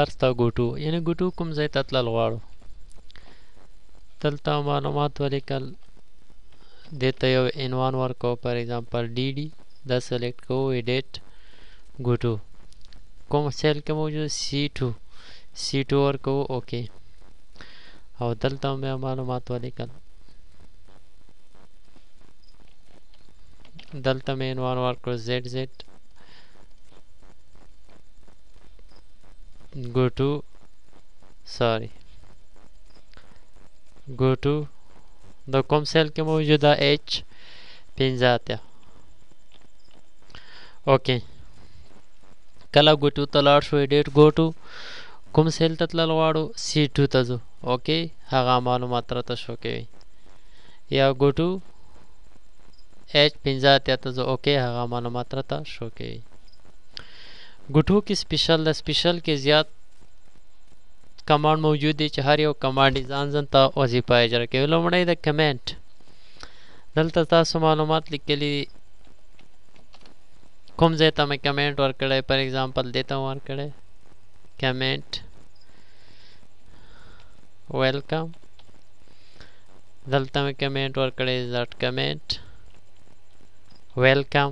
ستا ګوټو یعنې ګوټو کوم ځای ته تلل غواړو دلته معلومات ولیکل دې ته یو عنوان ورکوو پر ایگزامپل ډي ډي دا سلیکټ کوو ایډیټ ګوټو کوم سیل کې موجود C2 ورکوو اوکې او دلته بیا معلومات ولیکل دلته مې عنوان ورکړو ZZ go to د کوم سیل کې موجوده H15 اوکې کله ګوټو ته لاړ شو ایډیټ ګوټو کوم سیل ته تلل غواړو C2 ته ځو اوکې هغه معلومات راته شو کوي یا ګوټو H15 ته ځو اوکې هغه معلومات راته شو کوي ګوټو کې سپیشل کې زیات کمانډ موجود دي چې هر یو کمانډ ځان ته وظیفه اجرا کوي لومړی د کمنټ دلته تاسو معلومات لیکلي کوم ځای ته مې کمنټ ورکړی پر ایگزامپل دې ته ورکړی کمنټ ویلکم دلته مې کمنټ ورکړی زټ کمنټ ویلکم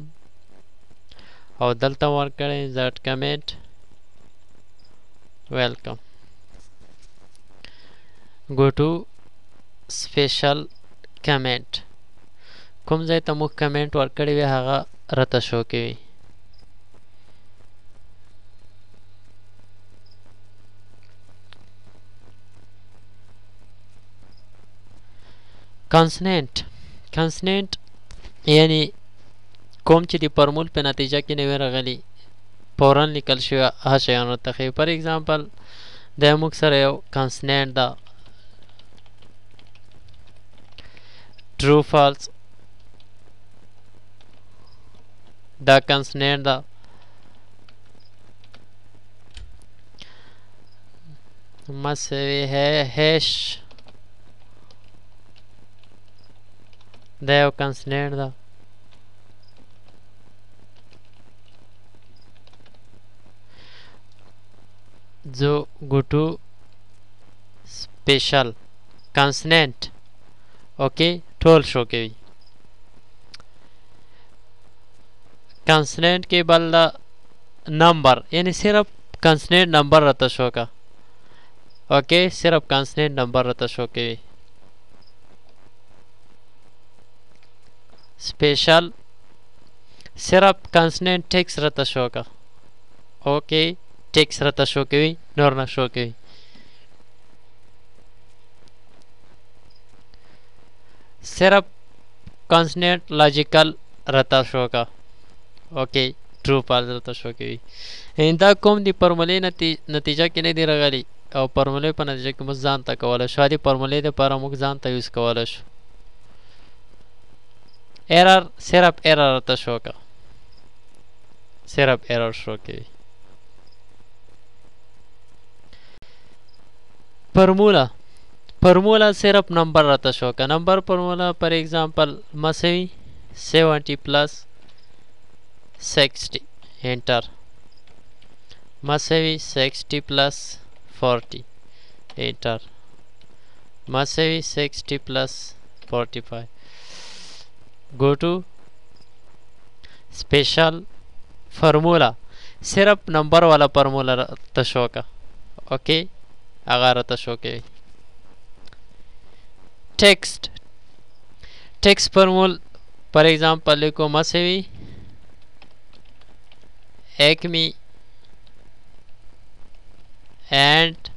او دلته ورکړی زټ کمنټ ویلکم go to special comment کوم ځای ته موږ کمنټ ورکړی وي هغه راته شو کوي کنسننټ یعنی کوم چې د فارمول په نتیجه کې نوی راغلی فورا لیکل شوی هغه شیانو ته ښیي پر ایگزامپل دا موږ سره یو کنسننټ ده true false دا کنسننټ ده مساوي هیش دا یو کنسننټ ده जो go to special consonant اوکې ټول شو کوي کنسننټ کې بل نمبر یعنی صرف کنسننټ نمبر راته شو کا اوکې صرف کنسننټ نمبر راته شو کوي स्पेशल صرف کنسننټ ټیکس راته شو کا اوکې ټیکس راته شو کوي نور نه شو کوي صرف کانسننٹ لاجیکل رتا شو کا اوکې ټرو فالس رتا شو کوي دا کوم دی فارمولې نتیجه کې نه دی راغلی او فارمولې په نتیجه کې موږ ځان ته کولی شو دی فارمولې دپاره موږ ځان ته یوز کولی شو ایرر صرف ایرر رتا شو کا صرف ایرر شو کوي formula सिर्फ number रहता शो का नंबर फॉर्मूला पर एग्जांपल मसेवी 70 प्लस 60 एंटर मसेवी 60 प्लस 40 एंटर मसेवी 60 plus 45 go to special formula सिर्फ नंबर वाला फार्मूला रहता शो का ओके अगर रहता शो के टेक्स्ट फॉर्मूल पर एग्जांपल लिखो मसेवी Acme end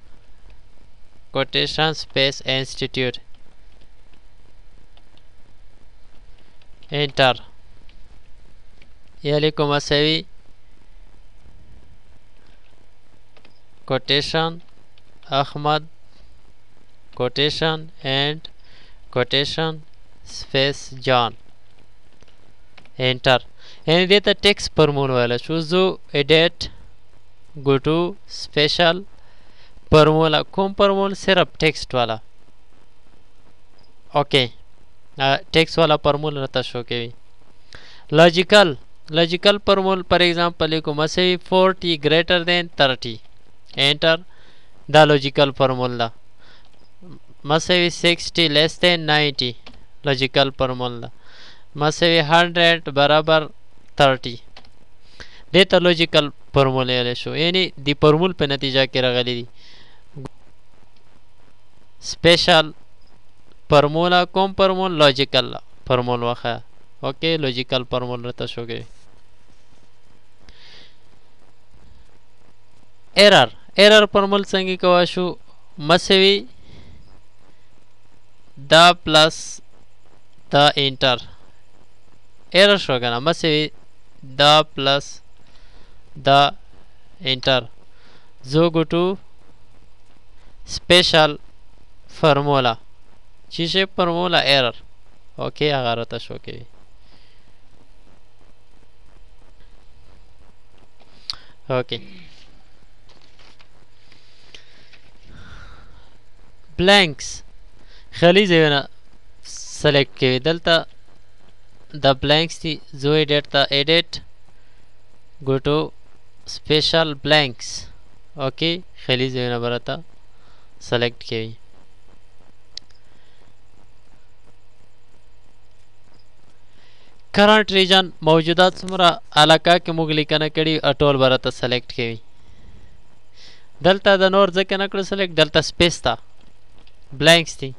quotation space institute enter यह लिखो मसेवी quotation Ahmad quotation end quotation space John enter यानी देता टेक्स्ट फॉर्मूल वाला choose edit go to special formula कौन फॉर्मूल सिर्फ टेक्स्ट वाला ओके टेक्स्ट वाला फॉर्मूला रहता शो के लॉजिकल फॉर्मूल पर एग्जांपल को मसे 40 greater than 30 انټر دا لوجیکل فارمولا مساوي 60 لیس دین 90 لوجیکل فارمولا مساوي 100 برابر 30 دې ته لوجیکل فارمولا ویلی شو یعنی د فارمول په نتیجه کې راغلی دي سپیشل فارمولا کوم فارمول لوجیکل فارمول وخه اوکے لوجیکل فارمول رته شو کې ایرر فارمول څنګه کوه شو مساوي دا پلس دا انټر ایرر شو کنه مساوي دا پلس دا انټر زو گو ټو سپیشل فارمولا چې شی فارمولا ایرر اوکې هغه راته شو کوي اوکې بلانکس خالی ځایونه سلیکټ کوي دلته د بلانکس دي زو ایډیټ ته ایډیټ go to special blanks اوکې خالی ځایونه به راته سلیکټ کوي کرنٹ ریجن موجوده څومره علاقه کې موږ لیکنه کړي ټول به راته سلیکټ کوي دلته د نور ځکه نه کړو سلیکټ دلته سپیس ته بلانکس دي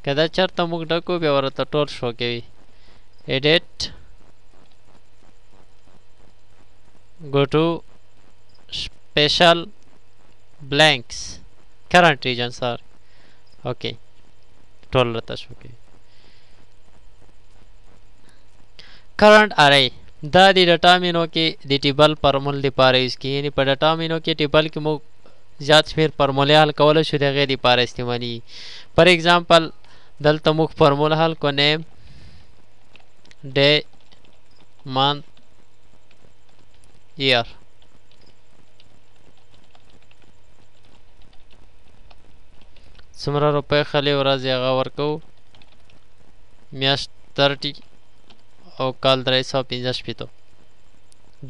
که دا چېرته موږ ډکو بیا ورته ټول شو کوي ایډیټ go to special blanks current region sorry okay ټول راته شو کوي current array دا د ډاټا مینو کې د ټیبل فارمول لپاره یوز کیږي یعنی په ډاټا مینو کې ټیبل کې موږ زیات شمېر فارمولې حل کولی شو د هغې لپاره استعمالېږي فار ایگزامپل دلته موږ فارمول حل کو نیم ډے منث year څومره روپۍ خالي ورځې هغه ورکوو میاشت 30 او کال 365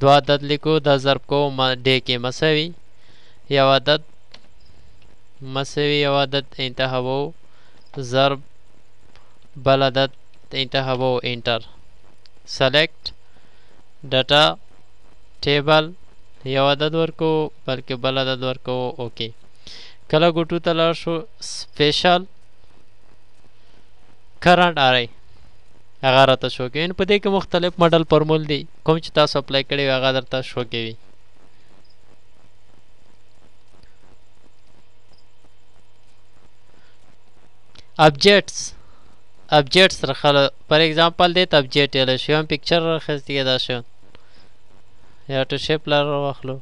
دوه عدد لیکو دا ضرب کوو ډې کې مساوي یو عدد مساوي یو عدد انتخابوو ضرب بل عدد انتخابوو انټر سلیکټ ډاټا ټیبل یو عدد ورکو بلکې بل عدد ورکو اوکې کله ګوټو ته لاړ شو سپیشل کرنٹ ارای هغه راته شو کوي په دې کې مختلف ماډل فارمول دي کوم چې تاسو اپلای کړی وي هغه درته شو کوي ابجیکټس راخله فار ایگزامپل دې ته ابجیکټ ویلی شو هم پکچر راخیستی دا شو یا تو شیپ لار واخلو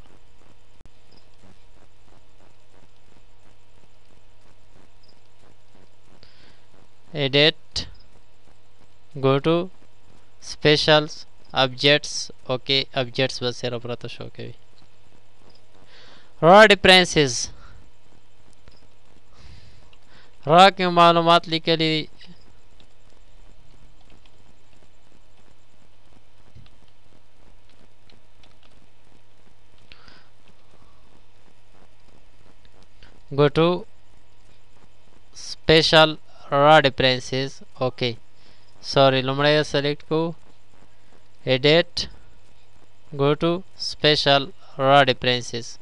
edit go to specials objects okay objects बस सिर्फ राता शो के raw differences raw के मालूमात लिखली go to special raw differences okay sorry लुमड़े select को edit go to special raw differences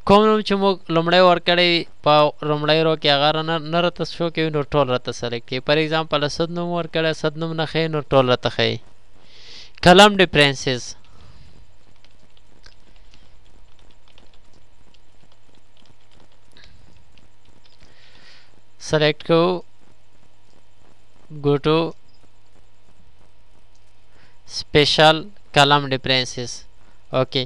کوم نوم چې موږ لومړی ورکړی په لومړی رو کې هغه نه راته شو کوي نو ټول راته سلیکټ کوي فار ایگزامپل اسد نوم ورکړی اسد نوم نه ښیي نو ټول راته ښیي کلم ډیفرنسز select को go to special column differences okay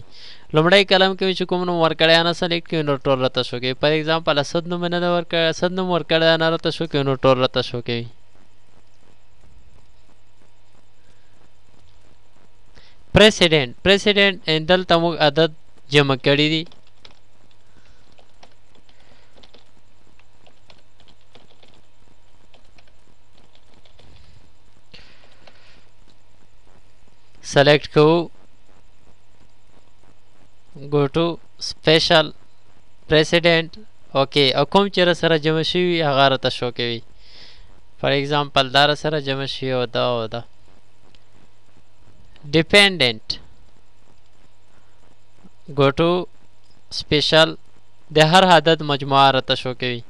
لومړی کلم کې چې کوم نوم ورکړی نه سلیکټ کوي نو ټول راته شو کوي فار ایگزامپل اسد نوم نه ورکړی اسد نوم ورکړی نه راته شو کوي نو ټول راته شو کوي پریسیډنټ دلته موږ عدد جمع کړي دي select को go to سپیشل پریسیډنټ اوکې او کوم چې سره جمع شوي هغه راته شو کوي فار ایگزامپل دا سره جمع شوي او دا ډیپینډنټ go to special د هر عدد مجموعه راته شو کوي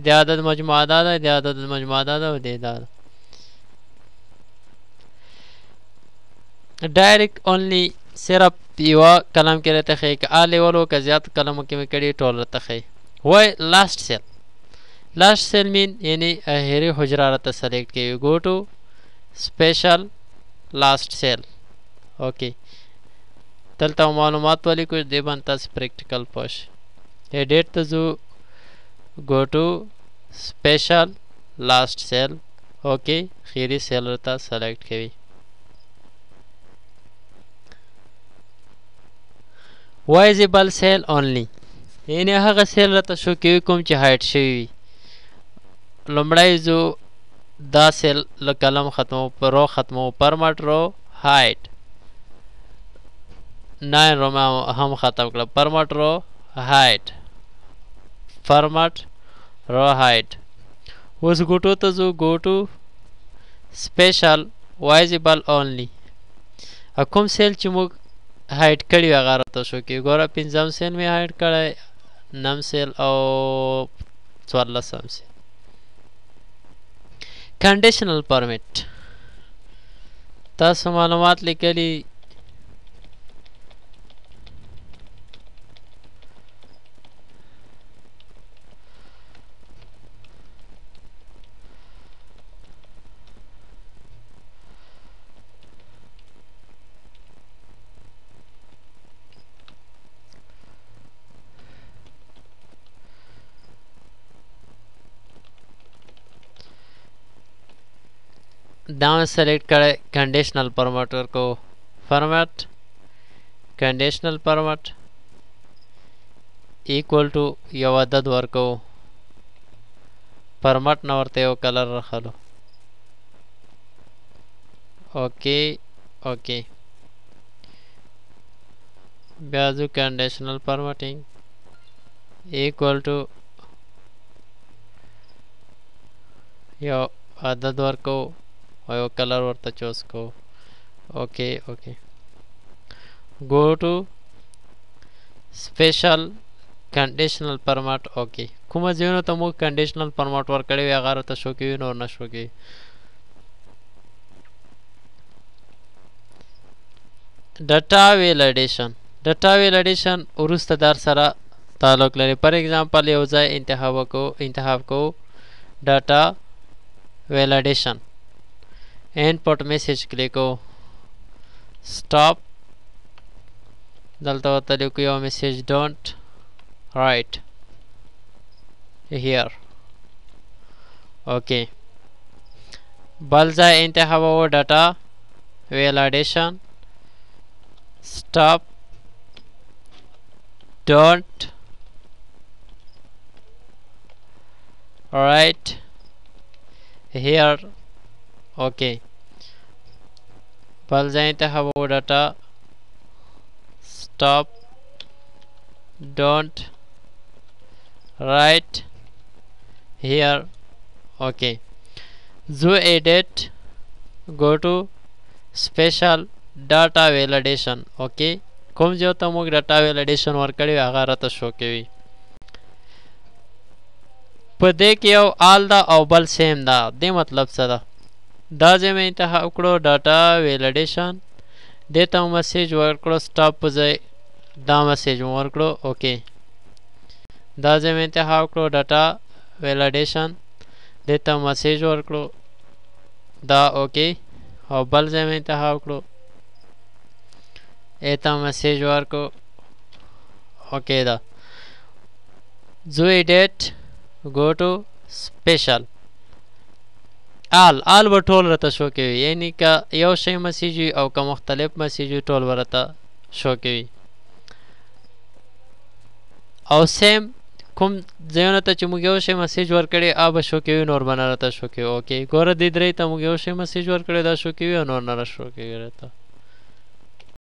د عدد مجموعه دا ده د عدد مجموعه دا ده او دا ده ډایرکټ اونلی صرف یو کلم کې راته ښیي که آ لیول و که زیات کلمو کې مې کړي ټول راته ښیي وای لاست سیل لاست سیل مین یعنی اخري حجره راته سلیکټ کوي go to special last cell اوکې دلته معلومات ولیکو دې باندې تاسو پریکټیکل پوه شئ ایډیټ ته ځو go to special last cell اوکې خیري سیل راته سلیکټ کوي وایزیبل سیل اونلی یعنی هغه سیل راته شو کوي کوم چې هایټ شوي وي لومړی ځو دا سیل له کلم ختمو رو ختمو پرمټ رو هایټ 9 رو ما هم ختم کړه پرمټ رو هایټ فرمټ رو هایټ اوس ګوټو ته ځو ګوټو سپیشل وایزیبل اونلی کوم سیل چې موږ هایټ کړي وي هغه راته شو کوي ګوره 5م سیل مې هایټ کړی 9م سیل او 14م سیل کنډیشنل پرمټ تاسو معلومات لیکلي دا سلیکټ کړئ کنډیشنل پرمټ ورکو فرمټ کنډیشنل پرمټ ایکوال ټو یو عدد ورکو پرمټ نه ورته یو کلر راخلو اوکې بیا ځو کنډیشنل پرمټینګ ایکوال ټو یو عدد ورکو او یو کلر ورته چوز کو اوکې go to special conditional format اوکې کومه ځایونو ته موږ کنډیشنل فارمټ ورکړی وي هغه راته شو کوي نور نه شو کوي ډاټا ویلیډیشن وروسته در سره تعلق لري پر ایگزامپل یو ځای انتخاب کو ډاټا ویلیډیشن input message کلیکو stop دلته ورته لیکو یو message don't write here okay بل ځای انتخابو ډاټا validation stop don't write here okay بل ځای انتخابو ډاټا stop don't write here okay zo edit go to special data validation okay کوم ځای ته موږ ډاټا ویلیډیشن ورکړی هغه راته شو کوي په دې کې یو آل دا او بل سیم دا دې مطلب څه ده دا ځای مې انتخاب کړو ډاټا ویلیډیشن دې ته میسیج ورکړو سټاپ په ځای دا میسیج مو ورکړو اوکې دا ځای مې انتخاب کړو ډاټا ویلیډیشن دې ته میسیج ورکړو دا اوکې او بل ځای مې انتخاب کړو ایتا میسیج ورکو اوکې دا زو ایډیټ گو ټو سپیشل آل به ټول راته شو کوي یعنی که یو شی میسیج وي او که مختلف میسیج وي ټول به راته شو کوي او سیم کوم ځایونو ته چې موږ یو شی میسیج ورکړی هغه به شو کوي نور به نه راته شو کوي اوکې ګوره دې درې ته موږ یو شی میسیج ورکړی دا شو کوي او نور نه شو کوي راته